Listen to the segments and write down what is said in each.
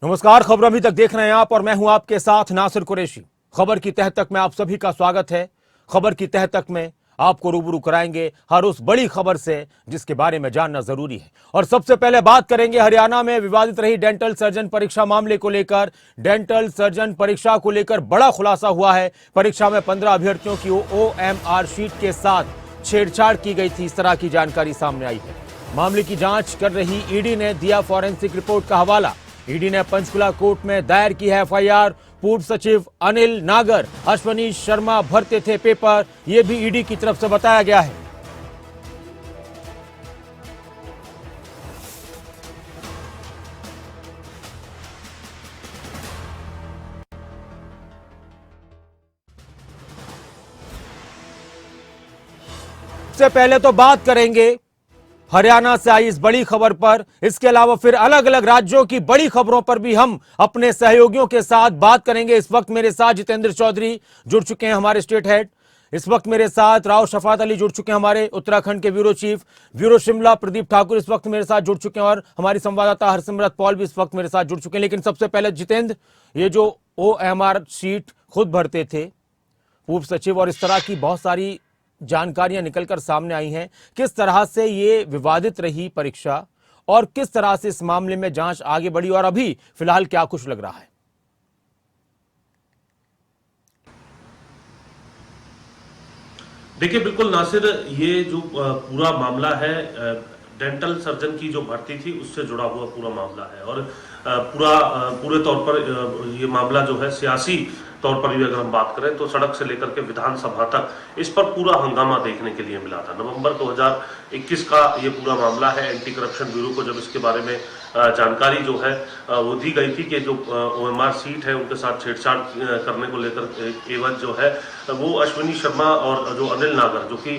नमस्कार, खबर अभी तक देख रहे हैं आप और मैं हूं आपके साथ नासिर कुरैशी। खबर की तह तक में आप सभी का स्वागत है। खबर की तह तक में आपको रूबरू कराएंगे हर उस बड़ी खबर से जिसके बारे में जानना जरूरी है। और सबसे पहले बात करेंगे हरियाणा में विवादित रही डेंटल सर्जन परीक्षा मामले को लेकर। डेंटल सर्जन परीक्षा को लेकर बड़ा खुलासा हुआ है। परीक्षा में 15 अभ्यर्थियों की OMR शीट के साथ छेड़छाड़ की गई थी, इस तरह की जानकारी सामने आई है। मामले की जांच कर रही ईडी ने दिया फॉरेंसिक रिपोर्ट का हवाला। ईडी ने पंचकुला कोर्ट में दायर की है FIR। पूर्व सचिव अनिल नागर, अश्वनी शर्मा भरते थे पेपर, यह भी ईडी की तरफ से बताया गया है। सबसे पहले तो बात करेंगे हरियाणा से आई इस बड़ी खबर पर। इसके अलावा फिर अलग अलग राज्यों की बड़ी खबरों पर भी हम अपने सहयोगियों के साथ बात करेंगे। इस वक्त मेरे साथ जितेंद्र चौधरी जुड़ चुके हैं, हमारे स्टेट हेड। इस वक्त मेरे साथ राव शफात अली जुड़ चुके हैं, हमारे उत्तराखंड के bureau chief. Bureau Shimla Pradeep Thakur इस वक्त मेरे साथ जुड़ चुके हैं और हमारी संवाददाता हरसिमरत पॉल भी इस वक्त मेरे साथ जुड़ चुके हैं। लेकिन सबसे पहले जितेंद्र, ये जो OMR शीट खुद भरते थे पूर्व सचिव और इस तरह की बहुत सारी जानकारियां निकलकर सामने आई हैं, किस तरह से ये विवादित रही परीक्षा और किस तरह से इस मामले में जांच आगे बढ़ी और अभी फिलहाल क्या कुछ लग रहा है? देखिए, बिल्कुल नासिर, ये जो पूरा मामला है डेंटल सर्जन की जो भर्ती थी उससे जुड़ा हुआ पूरा मामला है। और पूरे तौर पर ये मामला जो है सियासी तौर पर भी अगर हम बात करें तो सड़क से लेकर के विधानसभा तक इस पर पूरा हंगामा देखने के लिए मिला था। नवंबर 2021 का ये पूरा मामला है। एंटी करप्शन ब्यूरो को जब इसके बारे में जानकारी जो है वो दी गई थी कि जो OMR सीट है उनके साथ छेड़छाड़ करने को लेकर एवज जो है वो अश्विनी शर्मा और जो अनिल नागर, जो कि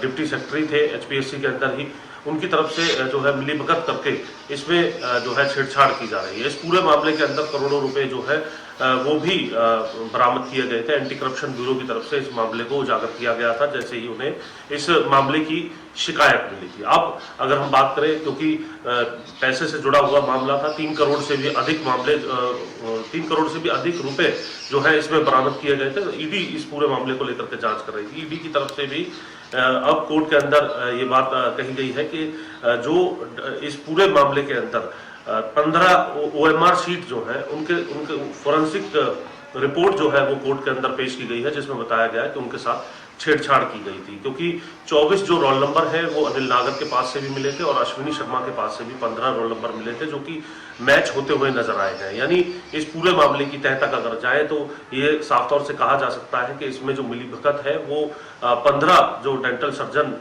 डिप्टी सेक्रेटरी थे HPSC के अंदर ही, उनकी तरफ से जो है मिलीभगत करके इसमें जो है छेड़छाड़ की जा रही है। इस पूरे मामले के अंदर करोड़ों रुपए जो है वो भी बरामद किए गए थे। एंटी करप्शन ब्यूरो की तरफ से इस मामले को उजागर किया गया था जैसे ही उन्हें इस मामले की शिकायत मिली थी। अब अगर हम बात करें, क्योंकि पैसे से जुड़ा हुआ मामला था, 3 करोड़ से भी अधिक मामले 3 करोड़ से भी अधिक रुपए जो है इसमें बरामद किए गए थे। ईडी इस पूरे मामले को लेकर के जांच कर रही थी। ईडी की तरफ से भी अब कोर्ट के अंदर ये बात कही गई है कि जो इस पूरे मामले के अंदर 15 OMR शीट जो है उनके फॉरेंसिक रिपोर्ट जो है वो कोर्ट के अंदर पेश की गई है, जिसमें बताया गया है कि उनके साथ छेड़छाड़ की गई थी। क्योंकि 24 जो रोल नंबर है वो अनिल नागर के पास से भी मिले थे और अश्विनी शर्मा के पास से भी 15 रोल नंबर मिले थे, जो कि मैच होते हुए नजर आए हैं। यानी इस पूरे मामले की तह तक अगर जाए तो ये साफ तौर से कहा जा सकता है कि इसमें जो मिलीभगत है वो 15 जो डेंटल सर्जन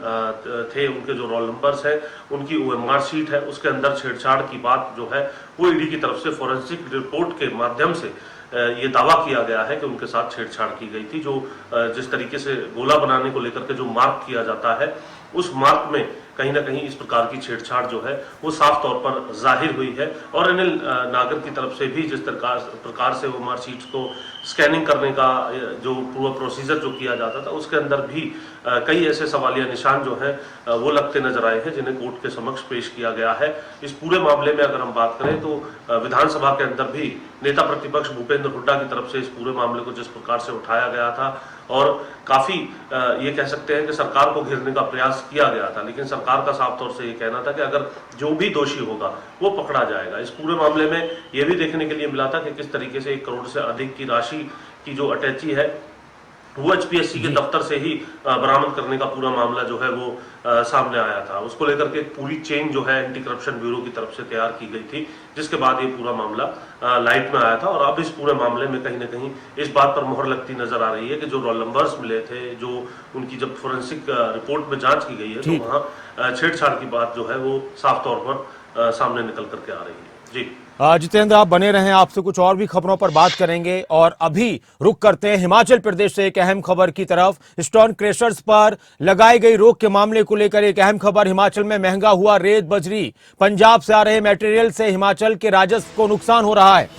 थे उनके जो रोल नंबर्स हैं, उनकी OMR शीट है, उसके अंदर छेड़छाड़ की बात जो है वो ईडी की तरफ से फॉरेंसिक रिपोर्ट के माध्यम से ये दावा किया गया है कि उनके साथ छेड़छाड़ की गई थी। जो जिस तरीके से गोला बनाने को लेकर के जो मार्क किया जाता है, उस मार्क में कहीं ना कहीं इस प्रकार की छेड़छाड़ जो है वो साफ तौर पर जाहिर हुई है। और अनिल नागर की तरफ से भी जिस प्रकार से OMR शीट्स को स्कैनिंग करने का जो पूरा प्रोसीजर जो किया जाता था, उसके अंदर भी कई ऐसे सवालिया निशान जो हैं वो लगते नजर आए हैं, जिन्हें कोर्ट के समक्ष पेश किया गया है। इस पूरे मामले में अगर हम बात करें तो विधानसभा के अंदर भी नेता प्रतिपक्ष भूपेंद्र हुड्डा की तरफ से इस पूरे मामले को जिस प्रकार से उठाया गया था और काफी ये कह सकते हैं कि सरकार को घेरने का प्रयास किया गया था, लेकिन सरकार का साफ तौर से ये कहना था कि अगर जो भी दोषी होगा वो पकड़ा जाएगा। इस पूरे मामले में ये भी देखने के लिए मिला था कि किस तरीके से 1 करोड़ से अधिक की राशि की जो अटैची है वो HPSC के दफ्तर से ही बरामद करने का पूरा मामला जो है वो सामने आया था। उसको लेकर के पूरी चेन जो है एंटी करप्शन ब्यूरो की तरफ से तैयार की गई थी, जिसके बाद ये पूरा मामला लाइट में आया था। और अब इस पूरे मामले में कहीं ना कहीं इस बात पर मोहर लगती नजर आ रही है कि जो रोल नंबर्स मिले थे, जो उनकी जब फोरेंसिक रिपोर्ट में जांच की गई है, तो वहाँ छेड़छाड़ की बात जो है वो साफ तौर पर सामने निकल करके आ रही है। जी जितेंद्र, आप बने रहें, आपसे कुछ और भी खबरों पर बात करेंगे। और अभी रुक करते हैं हिमाचल प्रदेश से एक अहम खबर की तरफ। स्टोन क्रशर्स पर लगाई गई रोक के मामले को लेकर एक अहम खबर। हिमाचल में महंगा हुआ रेत बजरी, पंजाब से आ रहे मटेरियल से हिमाचल के राजस्व को नुकसान हो रहा है।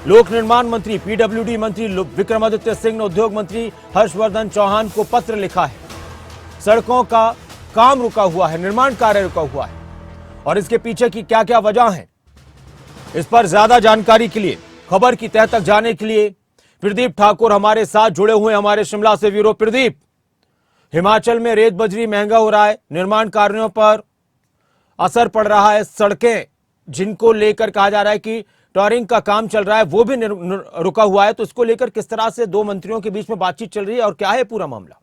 लोक निर्माण मंत्री PWD मंत्री विक्रमादित्य सिंह ने उद्योग मंत्री हर्षवर्धन चौहान को पत्र लिखा है। सड़कों का काम रुका हुआ है, निर्माण कार्य रुका हुआ है और इसके पीछे की क्या क्या वजह है, इस पर ज्यादा जानकारी के लिए, खबर की तह तक जाने के लिए प्रदीप ठाकुर हमारे साथ जुड़े हुए हमारे शिमला से। ब्यूरो प्रदीप, हिमाचल में रेत बजरी महंगा हो रहा है, निर्माण कार्यों पर असर पड़ रहा है, सड़कें जिनको लेकर कहा जा रहा है कि टॉरिंग का काम चल रहा है वो भी रुका हुआ है, तो इसको लेकर किस तरह से दो मंत्रियों के बीच में बातचीत चल रही है और क्या है पूरा मामला?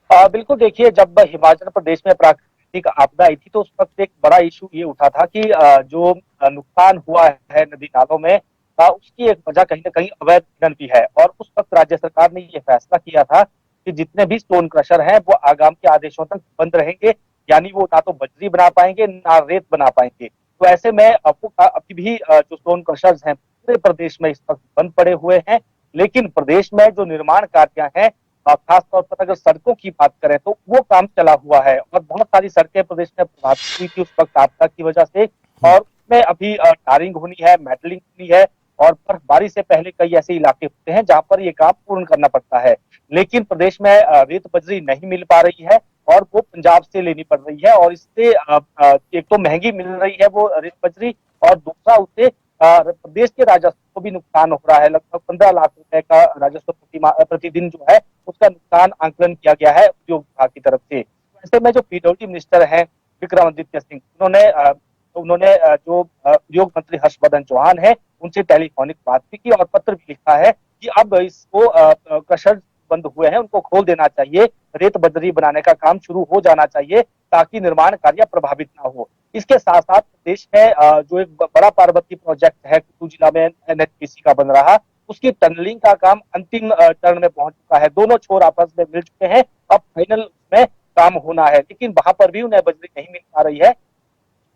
बिल्कुल, देखिए, जब हिमाचल प्रदेश में प्राकृतिक आपदा आई थी तो उस वक्त एक बड़ा इशू ये उठा था कि जो नुकसान हुआ है नदी नालों में, उसकी एक वजह कहीं ना कहीं अवैध खनन भी है। और उस वक्त राज्य सरकार ने ये फैसला किया था कि जितने भी स्टोन क्रशर हैं वो आगामी के आदेशों तक बंद रहेंगे, यानी वो ना तो बजरी बना पाएंगे ना रेत बना पाएंगे। तो ऐसे में अभी भी जो स्टोन क्रशर्स हैं पूरे प्रदेश में इस वक्त बंद पड़े हुए हैं। लेकिन प्रदेश में जो निर्माण कार्य हैं, खासतौर पर अगर सड़कों की बात करें तो वो काम चला हुआ है और बहुत सारी सड़कें प्रदेश में प्रभावित हुई थी उस वक्त आपदा की वजह से। और उसमें अभी टारिंग होनी है, मेटलिंग होनी है और बर्फबारी से पहले कई ऐसे इलाके होते हैं जहां पर ये काम पूर्ण करना पड़ता है। लेकिन प्रदेश में रेत बजरी नहीं मिल पा रही है और वो पंजाब से लेनी पड़ रही है और इससे एक तो महंगी मिल रही है वो रेत बजरी और दूसरा उससे प्रदेश के राजस्व को भी नुकसान हो रहा है। लगभग 15 लाख रुपए का राजस्व प्रतिदिन जो है उसका नुकसान आंकलन किया गया है उद्योग विभाग की तरफ से। ऐसे में जो पीडब्ल्यूडी मिनिस्टर हैं विक्रमादित्य सिंह, उन्होंने जो उद्योग मंत्री हर्षवर्धन चौहान है उनसे टेलीफोनिक बात भी की और पत्र भी लिखा है कि अब इसको क्रशर बंद हुए हैं उनको खोल देना चाहिए, रेत बजरी बनाने का काम शुरू हो जाना चाहिए ताकि निर्माण कार्य प्रभावित ना हो। इसके साथ साथ देश में जो एक बड़ा पार्वती प्रोजेक्ट है कुल्लू जिला में एनएचपीसी का बन रहा, उसकी टनलिंग का काम अंतिम चरण में पहुंच चुका है। दोनों छोर आपस में मिल चुके हैं, अब फाइनल में काम होना है। लेकिन वहां पर भी उन्हें बजरी नहीं मिल पा रही है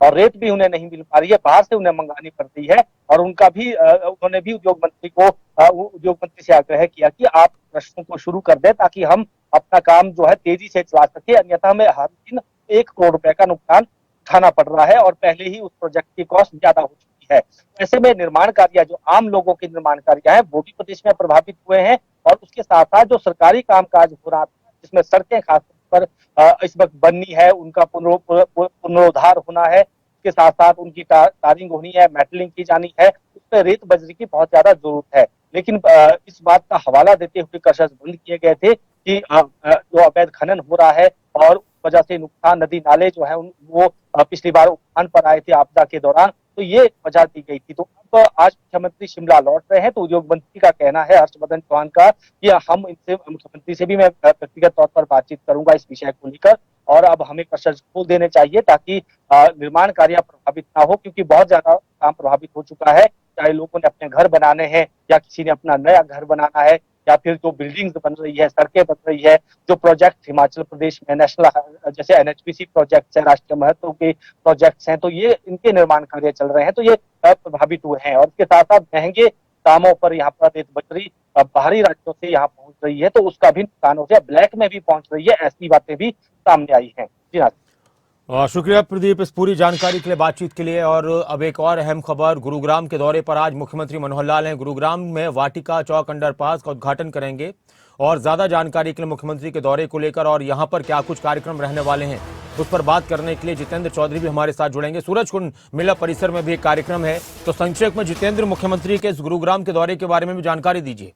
और रेत भी उन्हें नहीं मिल पा रही है, बाहर से उन्हें मंगानी पड़ रही है। और उन्होंने भी उद्योग मंत्री से आग्रह किया कि आप प्रश्नों को शुरू कर दें ताकि हम अपना काम जो है तेजी से चला सके, अन्यथा हमें हर दिन 1 करोड़ रुपए का नुकसान उठाना पड़ रहा है और पहले ही उस प्रोजेक्ट की कॉस्ट ज्यादा हो चुकी है। ऐसे में निर्माण कार्य जो आम लोगों के निर्माण कार्य है वो भी प्रदेश में प्रभावित हुए हैं और उसके साथ साथ जो सरकारी कामकाज हो रहा था जिसमें सड़कें खासतौर पर इस वक्त बननी है, उनका पुनरोद्धार होना है, उसके साथ साथ उनकी टारिंग होनी है, मेटलिंग की जानी है, उसमें रेत बजरी की बहुत ज्यादा जरूरत है। लेकिन इस बात का हवाला देते हुए क्रशर्स बंद किए गए थे कि जो अवैध खनन हो रहा है और वजह से नुकसान, नदी नाले जो है वो पिछली बार उफान पर आए थे आपदा के दौरान, तो ये वजह दी गई थी। तो अब आज मुख्यमंत्री शिमला लौट रहे हैं तो उद्योग मंत्री का कहना है, हर्षवर्धन चौहान का, कि हम इनसे, मुख्यमंत्री से भी मैं व्यक्तिगत तौर पर बातचीत करूंगा इस विषय को लेकर और अब हमें क्रशर्स खोल देने चाहिए ताकि निर्माण कार्य प्रभावित ना हो, क्योंकि बहुत ज्यादा काम प्रभावित हो चुका है। चाहे लोगों ने अपने घर बनाने हैं या किसी ने अपना नया घर बनाना है या फिर जो बिल्डिंग्स बन रही है, सड़कें बन रही है, जो प्रोजेक्ट हिमाचल प्रदेश में नेशनल जैसे एनएचपीसी प्रोजेक्ट्स हैं, राष्ट्रीय महत्व के प्रोजेक्ट्स हैं, तो ये इनके निर्माण कार्य चल रहे हैं तो ये प्रभावित हुए हैं। और इसके साथ साथ महंगे दामों पर यहाँ पर रेत बजरी बाहरी राज्यों से यहाँ पहुंच रही है तो उसका भी नुकसान हो गया, ब्लैक में भी पहुंच रही है, ऐसी बातें भी सामने आई हैं। जी हाँ, शुक्रिया प्रदीप इस पूरी जानकारी के लिए, बातचीत के लिए। और अब एक और अहम खबर, गुरुग्राम के दौरे पर आज मुख्यमंत्री मनोहर लाल हैं। गुरुग्राम में वाटिका चौक अंडरपास का उद्घाटन करेंगे और ज्यादा जानकारी के लिए मुख्यमंत्री के दौरे को लेकर और यहां पर क्या कुछ कार्यक्रम रहने वाले हैं उस पर बात करने के लिए जितेंद्र चौधरी भी हमारे साथ जुड़ेंगे। सूरजकुंड मेला परिसर में भी एक कार्यक्रम है, तो संक्षेप में जितेंद्र, मुख्यमंत्री के इस गुरुग्राम के दौरे के बारे में भी जानकारी दीजिए।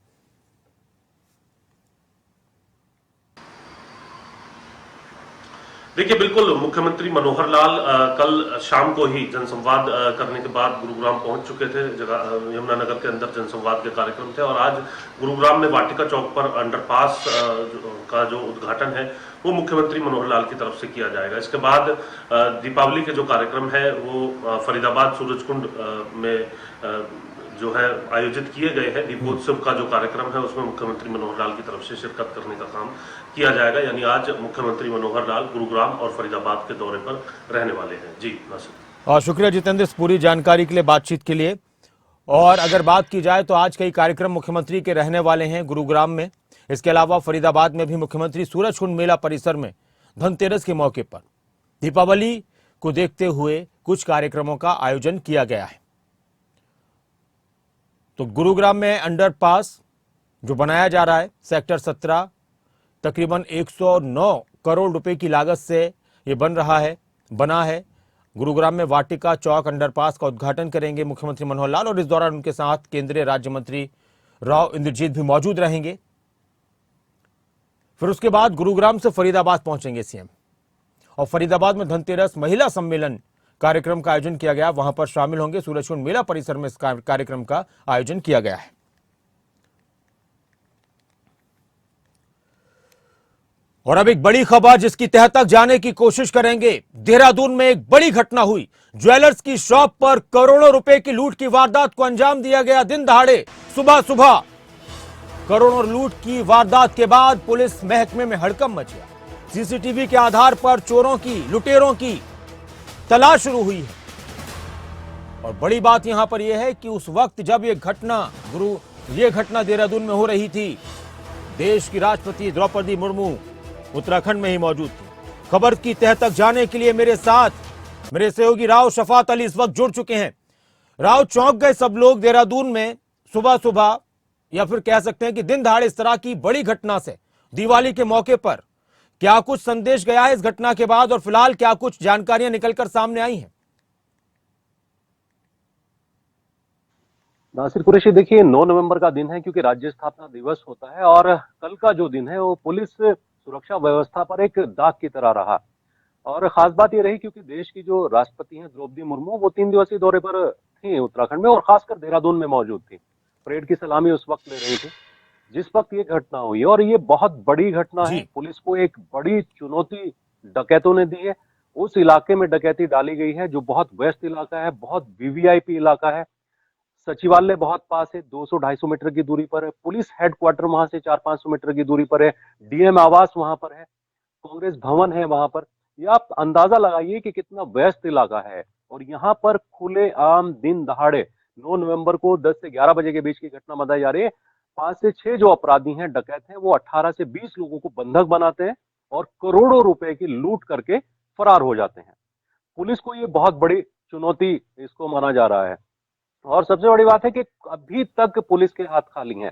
देखिए, बिल्कुल मुख्यमंत्री मनोहर लाल कल शाम को ही जनसंवाद करने के बाद गुरुग्राम पहुंच चुके थे। यमुनानगर के अंदर जनसंवाद के कार्यक्रम थे और आज गुरुग्राम में वाटिका चौक पर अंडरपास का जो उद्घाटन है वो मुख्यमंत्री मनोहर लाल की तरफ से किया जाएगा। इसके बाद दीपावली के जो कार्यक्रम है वो फरीदाबाद सूरजकुंड में जो है आयोजित किए गए हैं। दीपोत्सव का जो कार्यक्रम है उसमें मुख्यमंत्री मनोहर लाल की तरफ से शिरकत करने का काम किया जाएगा। यानी आज मुख्यमंत्री मनोहर लाल गुरुग्राम और फरीदाबाद के दौरे पर रहने वाले हैं। जी नासिर। और शुक्रिया जितेंद्र इस पूरी जानकारी के लिए, बातचीत के लिए। और अगर बात की जाए तो आज कई कार्यक्रम मुख्यमंत्री के रहने वाले हैं गुरुग्राम में। इसके अलावा फरीदाबाद में भी मुख्यमंत्री सूरजकुंड मेला परिसर में धनतेरस के मौके पर दीपावली को देखते हुए कुछ कार्यक्रमों का आयोजन किया गया है। तो गुरुग्राम में अंडरपास जो बनाया जा रहा है सेक्टर 17, तकरीबन 109 करोड़ रुपए की लागत से ये बना है। गुरुग्राम में वाटिका चौक अंडरपास का उद्घाटन करेंगे मुख्यमंत्री मनोहर लाल और इस दौरान उनके साथ केंद्रीय राज्य मंत्री राव इंद्रजीत भी मौजूद रहेंगे। फिर उसके बाद गुरुग्राम से फरीदाबाद पहुंचेंगे सीएम और फरीदाबाद में धनतेरस महिला सम्मेलन कार्यक्रम का आयोजन किया गया, वहां पर शामिल होंगे। सूरजकुंड मेला परिसर में इस कार्यक्रम का आयोजन किया गया है। और अब एक बड़ी खबर जिसकी तह तक जाने की कोशिश करेंगे। देहरादून में एक बड़ी घटना हुई। ज्वेलर्स की शॉप पर करोड़ों रुपए की लूट की वारदात को अंजाम दिया गया। दिन दहाड़े सुबह सुबह करोड़ों लूट की वारदात के बाद पुलिस महकमे में हड़कंप मच गया। सीसीटीवी के आधार पर चोरों की, लुटेरों की तलाश शुरू हुई है। और बड़ी बात यहां पर यह है कि उस वक्त जब ये घटना देहरादून में हो रही थी, देश की राष्ट्रपति द्रौपदी मुर्मू उत्तराखंड में ही मौजूद थी। खबर की तह तक जाने के लिए मेरे साथ मेरे सहयोगी राव शफात अली इस वक्त जुड़ चुके हैं। राव, चौंक गए सब लोग देहरादून में सुबह सुबह, या फिर कह सकते हैं कि दिन दहाड़े इस तरह की बड़ी घटना से दिवाली के मौके पर क्या कुछ संदेश गया है इस घटना के बाद, और फिलहाल क्या कुछ जानकारियां निकलकर सामने आई हैं? नासिर कुरैशी, देखिए 9 नवंबर का दिन है क्योंकि राज्य स्थापना दिवस होता है और कल का जो दिन है वो पुलिस सुरक्षा व्यवस्था पर एक दाग की तरह रहा। और खास बात ये रही क्योंकि देश की जो राष्ट्रपति हैं द्रौपदी मुर्मू, वो 3 दिवसीय दौरे पर थी उत्तराखंड में और खासकर देहरादून में मौजूद थी। परेड की सलामी उस वक्त ले रही थी जिस वक्त ये घटना हुई और ये बहुत बड़ी घटना है। पुलिस को एक बड़ी चुनौती डकैतों ने दी है। उस इलाके में डकैती डाली गई है जो बहुत व्यस्त इलाका है, बहुत वीवीआईपी इलाका है। सचिवालय बहुत पास है, 200-250 मीटर की दूरी पर है। पुलिस हेडक्वार्टर वहां से 400-500 मीटर की दूरी पर है। डीएम आवास वहां पर है, कांग्रेस भवन है वहां पर। ये आप अंदाजा लगाइए कि कितना व्यस्त इलाका है। और यहाँ पर खुले आम दिन दहाड़े 9 नवंबर को 10 से 11 बजे के बीच की घटना बताई जा रही है। 5 से 6 जो अपराधी हैं, डकैत हैं, वो 18 से 20 लोगों को बंधक बनाते हैं और करोड़ों रुपए की लूट करके फरार हो जाते हैं। पुलिस को ये बहुत बड़ी चुनौती इसको माना जा रहा है। और सबसे बड़ी बात है कि अभी तक पुलिस के हाथ खाली हैं।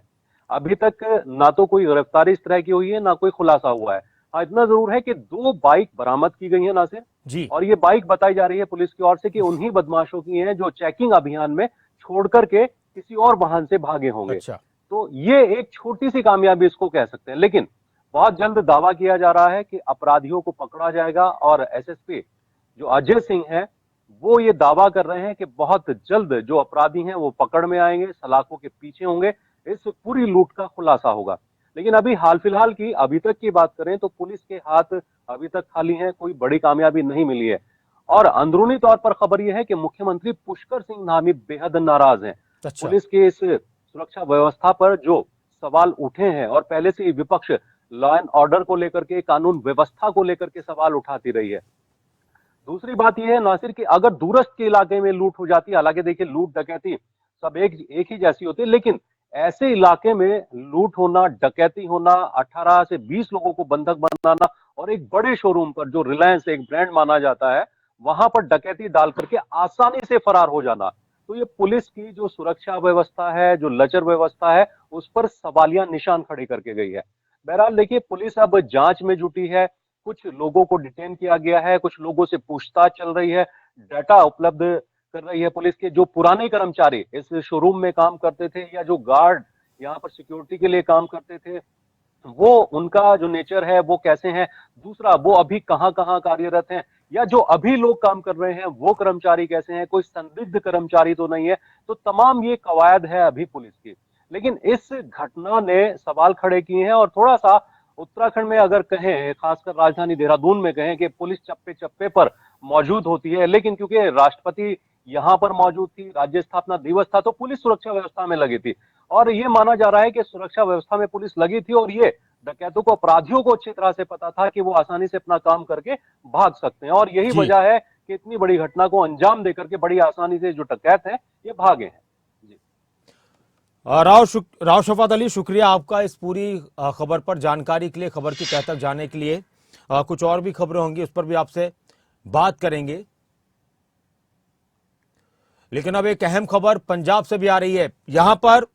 अभी तक ना तो कोई गिरफ्तारी इस तरह की हुई है, ना कोई खुलासा हुआ है। हाँ, इतना जरूर है कि 2 बाइक बरामद की गई है नासिर जी। और ये बाइक बताई जा रही है पुलिस की ओर से कि उन्हीं बदमाशों की हैं जो चेकिंग अभियान में छोड़ करके किसी और वाहन से भागे होंगे। अच्छा। तो ये एक छोटी सी कामयाबी इसको कह सकते हैं, लेकिन बहुत जल्द दावा किया जा रहा है कि अपराधियों को पकड़ा जाएगा। और एसएसपी जो अजय सिंह है वो ये दावा कर रहे हैं कि बहुत जल्द जो अपराधी हैं वो पकड़ में आएंगे, सलाखों के पीछे होंगे, इस पूरी लूट का खुलासा होगा। लेकिन अभी हाल फिलहाल की, अभी तक की बात करें तो पुलिस के हाथ अभी तक खाली हैं, कोई बड़ी कामयाबी नहीं मिली है। और अंदरूनी तौर पर खबर यह है कि मुख्यमंत्री पुष्कर सिंह धामी बेहद नाराज हैं। अच्छा। पुलिस के इस सुरक्षा व्यवस्था पर जो सवाल उठे हैं और पहले से ही विपक्ष लॉ एंड ऑर्डर को लेकर के, कानून व्यवस्था को लेकर के सवाल उठाती रही है। दूसरी बात यह है नासिर कि अगर दूरस्थ के इलाके में लूट हो जाती है, हालांकि देखिए लूट डकैती सब एक ही जैसी होती है, लेकिन ऐसे इलाके में लूट होना, डकैती होना, 18 से 20 लोगों को बंधक बनाना और एक बड़े शोरूम पर जो रिलायंस एक ब्रांड माना जाता है वहां पर डकैती डाल करके आसानी से फरार हो जाना, तो ये पुलिस की जो सुरक्षा व्यवस्था है, जो लचर व्यवस्था है, उस पर सवालिया निशान खड़े करके गई है। बहरहाल देखिए पुलिस अब जांच में जुटी है, कुछ लोगों को डिटेन किया गया है, कुछ लोगों से पूछताछ चल रही है, डाटा उपलब्ध कर रही है पुलिस के। जो पुराने कर्मचारी इस शोरूम में काम करते थे या जो गार्ड यहाँ पर सिक्योरिटी के लिए काम करते थे, वो उनका जो नेचर है वो कैसे है, दूसरा वो अभी कहां कहां कार्यरत हैं, या जो अभी लोग काम कर रहे हैं वो कर्मचारी कैसे हैं, कोई संदिग्ध कर्मचारी तो नहीं है। तो तमाम ये कवायद है अभी पुलिस की। लेकिन इस घटना ने सवाल खड़े किए हैं और थोड़ा सा उत्तराखंड में अगर कहें, खासकर राजधानी देहरादून में कहें कि पुलिस चप्पे चप्पे पर मौजूद होती है, लेकिन क्योंकि राष्ट्रपति यहां पर मौजूद थी, राज्य स्थापना दिवस था, तो पुलिस सुरक्षा व्यवस्था में लगी थी। और ये माना जा रहा है कि सुरक्षा व्यवस्था में पुलिस लगी थी और ये डकैतों को, अपराधियों को अच्छी तरह से पता था कि वो आसानी से अपना काम करके भाग सकते हैं। और यही वजह है कि इतनी बड़ी घटना को अंजाम देकर के बड़ी आसानी से जो डकैत हैं ये भागे हैं। राव शफात अली, शुक्रिया आपका इस पूरी खबर पर जानकारी के लिए, खबर की तह तक जाने के लिए। कुछ और भी खबरें होंगी उस पर भी आपसे बात करेंगे, लेकिन अब एक अहम खबर पंजाब से भी आ रही है। यहां पर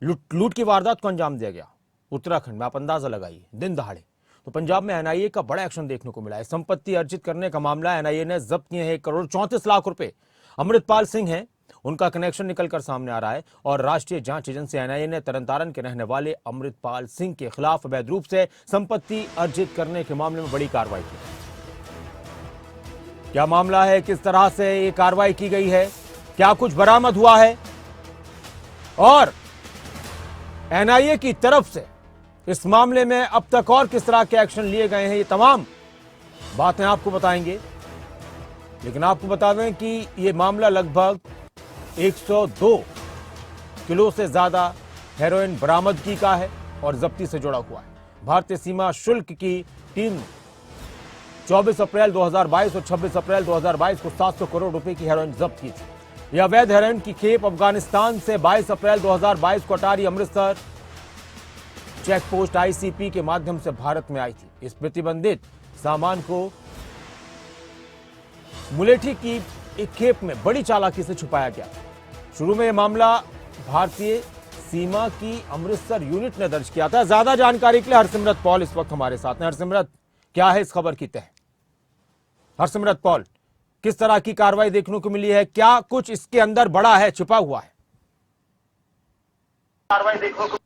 लूट की वारदात को अंजाम दिया गया उत्तराखंड में, आप अंदाजा लगाइए, दिन दहाड़े तो पंजाब में एनआईए का बड़ा एक्शन देखने को मिला है। संपत्ति अर्जित करने का मामला एनआईए ने जब्त किए हैं 1,34,00,000 रुपए। अमृतपाल सिंह हैं, उनका कनेक्शन निकलकर सामने आ रहा है और राष्ट्रीय जांच एजेंसी एनआईए ने तरनतारन के रहने वाले अमृतपाल सिंह के खिलाफ अवैध रूप से संपत्ति अर्जित करने के मामले में बड़ी कार्रवाई की। क्या मामला है, किस तरह से ये कार्रवाई की गई है, क्या कुछ बरामद हुआ है और एनआईए की तरफ से इस मामले में अब तक और किस तरह के एक्शन लिए गए हैं, ये तमाम बातें आपको बताएंगे। लेकिन आपको बता दें कि ये मामला लगभग 102 किलो से ज्यादा हेरोइन बरामदगी का है और जब्ती से जुड़ा हुआ है। भारतीय सीमा शुल्क की टीम 24 अप्रैल 2022 और 26 अप्रैल 2022 को 700 करोड़ रुपए की हेरोइन जब्त की थी। यह अवैध हेरोइन की खेप अफगानिस्तान से 22 अप्रैल 2022 को अटारी अमृतसर चेक पोस्ट आईसीपी के माध्यम से भारत में आई थी। इस प्रतिबंधित सामान को मुलेठी की एक खेप में बड़ी चालाकी से छुपाया गया। शुरू में यह मामला भारतीय सीमा की अमृतसर यूनिट ने दर्ज किया था। ज्यादा जानकारी के लिए हरसिमरत पॉल इस वक्त हमारे साथ हैं। हरसिमरत, क्या है इस खबर की तह? हरसिमरत पॉल, किस तरह की कार्रवाई देखने को मिली है, क्या कुछ इसके अंदर बड़ा है, छिपा हुआ है? कार्रवाई देखने को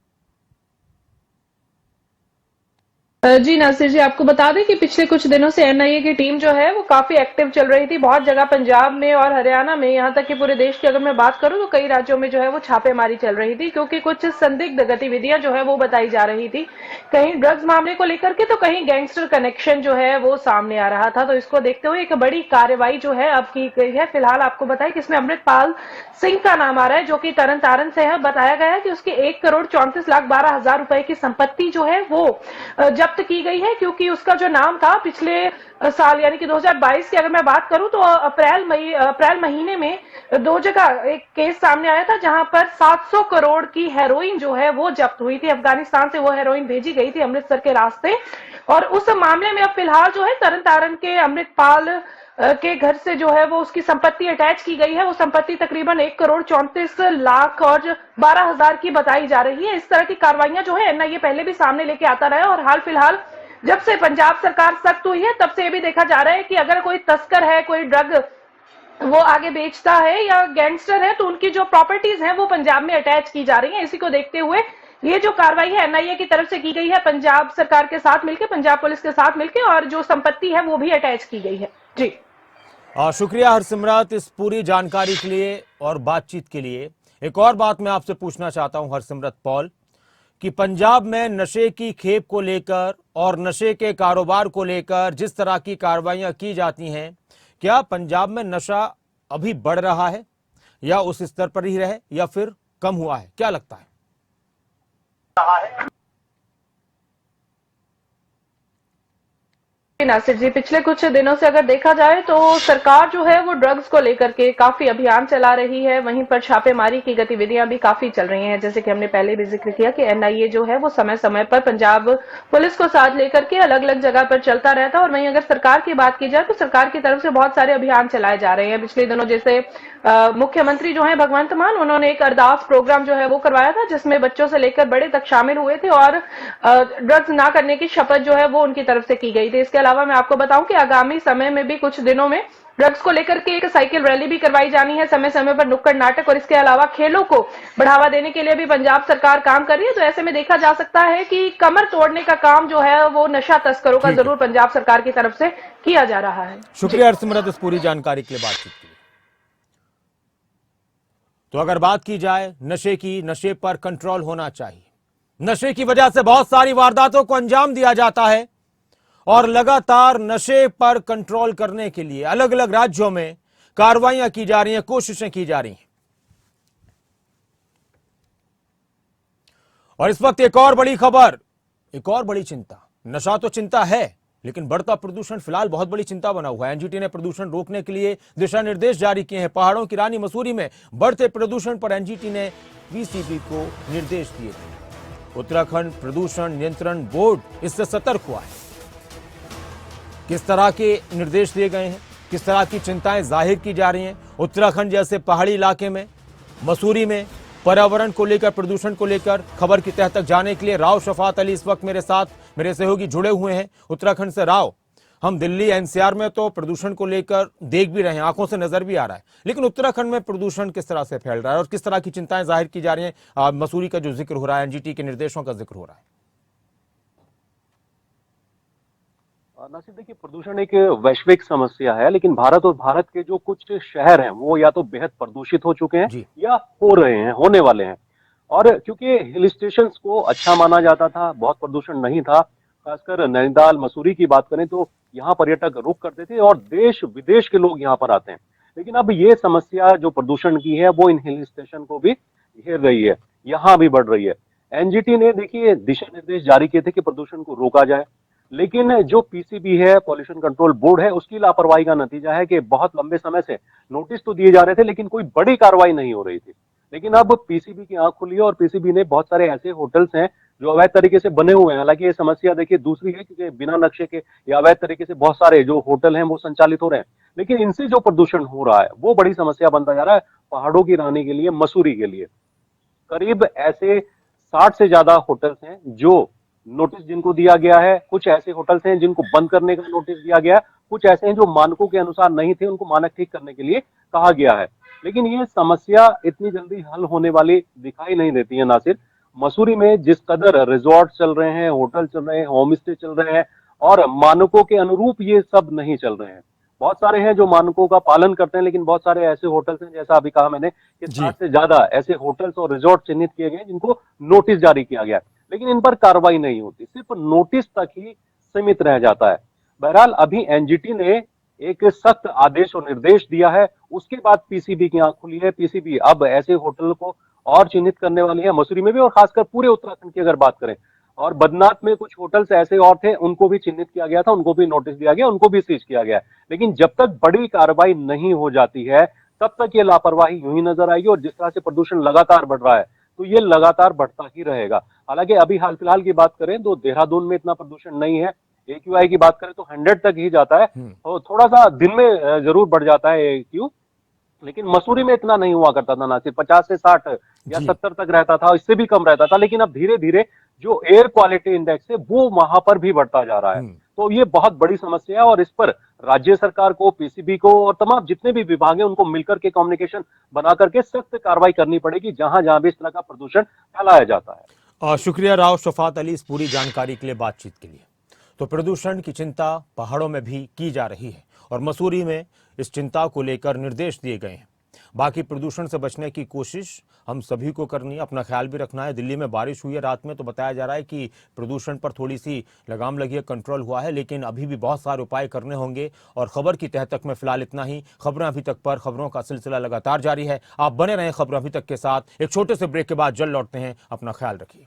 जी नासिर जी, आपको बता दें कि पिछले कुछ दिनों से एनआईए की टीम जो है वो काफी एक्टिव चल रही थी। बहुत जगह पंजाब में और हरियाणा में, यहाँ तक कि पूरे देश की अगर मैं बात करूं तो कई राज्यों में जो है वो छापेमारी चल रही थी, क्योंकि कुछ संदिग्ध गतिविधियां जो है वो बताई जा रही थी, कहीं ड्रग्स मामले को लेकर के तो कहीं गैंगस्टर कनेक्शन जो है वो सामने आ रहा था। तो इसको देखते हुए एक बड़ी कार्रवाई जो है अब की गई है। फिलहाल आपको बताएं कि इसमें अमृतपाल सिंह का नाम आ रहा है, जो कि तरनतारन से है। बताया गया है कि उसकी 1,34,12,000 रुपए की संपत्ति जो है वो जब्त की गई है, क्योंकि उसका जो नाम था पिछले साल यानी कि 2022 की अगर मैं बात करूं तो अप्रैल महीने में दो जगह एक केस सामने आया था, जहां पर 700 करोड़ की हेरोइन जो है वो जब्त हुई थी। अफगानिस्तान से वो हेरोइन भेजी गई थी अमृतसर के रास्ते, और उस मामले में अब फिलहाल जो है तरनतारन के अमृतपाल के घर से जो है वो उसकी संपत्ति अटैच की गई है। वो संपत्ति तकरीबन 1,34,12,000 की बताई जा रही है। इस तरह की कार्रवाइयां जो है एनआईए पहले भी सामने लेके आता रहा है, और हाल फिलहाल जब से पंजाब सरकार सख्त हुई है तब से ये भी देखा जा रहा है कि अगर कोई तस्कर है, कोई ड्रग वो आगे बेचता है या गैंगस्टर है, तो उनकी जो प्रॉपर्टीज हैं वो पंजाब में अटैच की जा रही हैं। इसी को देखते हुए ये जो कार्रवाई है एनआईए की तरफ से की गई है पंजाब सरकार के साथ मिलकर, पंजाब पुलिस के साथ मिलकर, और जो संपत्ति है वो भी अटैच की गई है। जी शुक्रिया हरसिमरत इस पूरी जानकारी के लिए और बातचीत के लिए। एक और बात मैं आपसे पूछना चाहता हूं हरसिमरत पॉल, कि पंजाब में नशे की खेप को लेकर और नशे के कारोबार को लेकर जिस तरह की कार्रवाइयां की जाती हैं, क्या पंजाब में नशा अभी बढ़ रहा है या उस स्तर पर ही रहे या फिर कम हुआ है, क्या लगता है? नासिर जी, पिछले कुछ दिनों से अगर देखा जाए तो सरकार जो है वो ड्रग्स को लेकर के काफी अभियान चला रही है। वहीं पर छापेमारी की गतिविधियां भी काफी चल रही हैं। जैसे कि हमने पहले भी जिक्र किया कि एनआईए जो है वो समय समय पर पंजाब पुलिस को साथ लेकर के अलग अलग जगह पर चलता रहता है। और वहीं अगर सरकार की बात की जाए तो सरकार की तरफ से बहुत सारे अभियान चलाए जा रहे हैं। पिछले दिनों जैसे मुख्यमंत्री जो है भगवंत मान, उन्होंने एक अरदास प्रोग्राम जो है वो करवाया था, जिसमें बच्चों से लेकर बड़े तक शामिल हुए थे, और ड्रग्स ना करने की शपथ जो है वो उनकी तरफ से की गई थी। इसके अलावा मैं आपको बताऊं कि आगामी समय में भी कुछ दिनों में ड्रग्स को लेकर के एक साइकिल रैली भी करवाई जानी है, समय समय पर नुक्कड़ नाटक, और इसके अलावा खेलों को बढ़ावा देने के लिए भी पंजाब सरकार काम कर रही है। तो ऐसे में देखा जा सकता है कि कमर तोड़ने का काम जो है वो नशा तस्करों का जरूर पंजाब सरकार की तरफ से किया जा रहा है। शुक्रिया हरसिमरत इस पूरी जानकारी के लिए, बातचीत के लिए। तो अगर बात की जाए नशे की, नशे पर कंट्रोल होना चाहिए। नशे की वजह से बहुत सारी वारदातों को अंजाम दिया जाता है और लगातार नशे पर कंट्रोल करने के लिए अलग अलग राज्यों में कार्रवाइयां की जा रही हैं, कोशिशें की जा रही हैं। और इस वक्त एक और बड़ी खबर, एक और बड़ी चिंता। नशा तो चिंता है, लेकिन बढ़ता प्रदूषण फिलहाल बहुत बड़ी चिंता बना हुआ है। एनजीटी ने प्रदूषण रोकने के लिए दिशा निर्देश जारी किए हैं। पहाड़ों की रानी मसूरी में बढ़ते प्रदूषण पर एनजीटी ने पीसीबी को निर्देश दिए थे। उत्तराखंड प्रदूषण नियंत्रण बोर्ड इससे सतर्क हुआ है। किस तरह के निर्देश दिए गए हैं, किस तरह की चिंताएं जाहिर की जा रही हैं। उत्तराखंड जैसे पहाड़ी इलाके में, मसूरी में पर्यावरण को लेकर, प्रदूषण को लेकर खबर की तह तक जाने के लिए राव शफात अली इस वक्त मेरे साथ, मेरे सहयोगी जुड़े हुए हैं उत्तराखंड से। राव, हम दिल्ली एनसीआर में तो प्रदूषण को लेकर देख भी रहे हैं, आंखों से नजर भी आ रहा है, लेकिन उत्तराखंड में प्रदूषण किस तरह से फैल रहा है और किस तरह की चिंताएं जाहिर की जा रही हैं? मसूरी का जो जिक्र हो रहा है, एनजीटी के निर्देशों का जिक्र हो रहा है। नासिर, देखिए, प्रदूषण एक वैश्विक समस्या है, लेकिन भारत और भारत के जो कुछ शहर हैं वो या तो बेहद प्रदूषित हो चुके हैं जी। या हो रहे हैं, होने वाले हैं। और क्योंकि हिल स्टेशन को अच्छा माना जाता था, बहुत प्रदूषण नहीं था, खासकर नैनीताल मसूरी की बात करें तो यहाँ पर्यटक रुक करते थे और देश विदेश के लोग यहाँ पर आते हैं। लेकिन अब ये समस्या जो प्रदूषण की है वो इन हिल स्टेशन को भी घेर रही है, यहाँ भी बढ़ रही है। एनजीटी ने देखिए दिशा निर्देश जारी किए थे कि प्रदूषण को रोका जाए, लेकिन जो पीसीबी है, पॉल्यूशन कंट्रोल बोर्ड है, उसकी लापरवाही का नतीजा है कि बहुत लंबे समय से नोटिस तो दिए जा रहे थे लेकिन कोई बड़ी कार्रवाई नहीं हो रही थी। लेकिन अब पीसीबी की आंख खुली है और पीसीबी ने बहुत सारे ऐसे होटल्स हैं जो अवैध तरीके से बने हुए हैं। हालांकि ये समस्या देखिए दूसरी है, क्योंकि बिना नक्शे के या अवैध तरीके से बहुत सारे जो होटल हैं वो संचालित हो रहे हैं, लेकिन इनसे जो प्रदूषण हो रहा है वो बड़ी समस्या बनता जा रहा है पहाड़ों की रानी के लिए, मसूरी के लिए। करीब ऐसे 60 से ज्यादा होटल्स हैं जो नोटिस जिनको दिया गया है, कुछ ऐसे होटल्स हैं जिनको बंद करने का नोटिस दिया गया है, कुछ ऐसे हैं जो मानकों के अनुसार नहीं थे, उनको मानक ठीक करने के लिए कहा गया है। लेकिन ये समस्या इतनी जल्दी हल होने वाली दिखाई नहीं देती है नासिर। मसूरी में जिस कदर रिजॉर्ट चल रहे हैं, होटल चल रहे हैं, होम स्टे चल रहे हैं और मानकों के अनुरूप ये सब नहीं चल रहे हैं। बहुत सारे हैं जो मानकों का पालन करते हैं, लेकिन बहुत सारे ऐसे होटल्स हैं, जैसा अभी कहा मैंने, कि 60 से ज्यादा ऐसे होटल्स और रिजॉर्ट चिन्हित किए गए जिनको नोटिस जारी किया गया है, लेकिन इन पर कार्रवाई नहीं होती, सिर्फ नोटिस तक ही सीमित रह जाता है। बहरहाल अभी एनजीटी ने एक सख्त आदेश और निर्देश दिया है, उसके बाद पीसीबी की आंख खुली है। पीसीबी अब ऐसे होटल को और चिन्हित करने वाली है, मसूरी में भी और खासकर पूरे उत्तराखंड की अगर बात करें। और बदनाथ में कुछ होटल्स ऐसे और थे, उनको भी चिन्हित किया गया था, उनको भी नोटिस दिया गया, उनको भी सीज किया गया है। लेकिन जब तक बड़ी कार्रवाई नहीं हो जाती है तब तक ये लापरवाही यूं ही नजर आएगी और जिस तरह से प्रदूषण लगातार बढ़ रहा है तो ये लगातार बढ़ता ही रहेगा। हालांकि अभी हाल फिलहाल की बात करें तो देहरादून में इतना प्रदूषण नहीं है, एक्यूआई की बात करें तो 100 तक ही जाता है, और थोड़ा सा दिन में जरूर बढ़ जाता है एक्यू, लेकिन मसूरी में इतना नहीं हुआ करता था ना, सिर्फ 50 से 60 या 70 तक रहता था, इससे भी कम रहता था। लेकिन अब धीरे धीरे जो एयर क्वालिटी इंडेक्स है वो वहां पर भी बढ़ता जा रहा है। तो ये बहुत बड़ी समस्या है और इस पर राज्य सरकार को, पीसीबी को और तमाम जितने भी विभाग हैं उनको मिलकर के कम्युनिकेशन बना करके सख्त कार्रवाई करनी पड़ेगी जहां जहां भी इस तरह का प्रदूषण फैलाया जाता है। शुक्रिया राव शफात अली इस पूरी जानकारी के लिए, बातचीत के लिए। तो प्रदूषण की चिंता पहाड़ों में भी की जा रही है और मसूरी में इस चिंता को लेकर निर्देश दिए गए हैं। बाकी प्रदूषण से बचने की कोशिश हम सभी को करनी है, अपना ख्याल भी रखना है। दिल्ली में बारिश हुई है रात में, तो बताया जा रहा है कि प्रदूषण पर थोड़ी सी लगाम लगी है, कंट्रोल हुआ है, लेकिन अभी भी बहुत सारे उपाय करने होंगे। और खबर की तह तक में फिलहाल इतना ही। खबरें अभी तक पर, खबरों का सिलसिला लगातार जारी है। आप बने रहें खबरें अभी तक के साथ। एक छोटे से ब्रेक के बाद जल्द लौटते हैं। अपना ख्याल रखिए।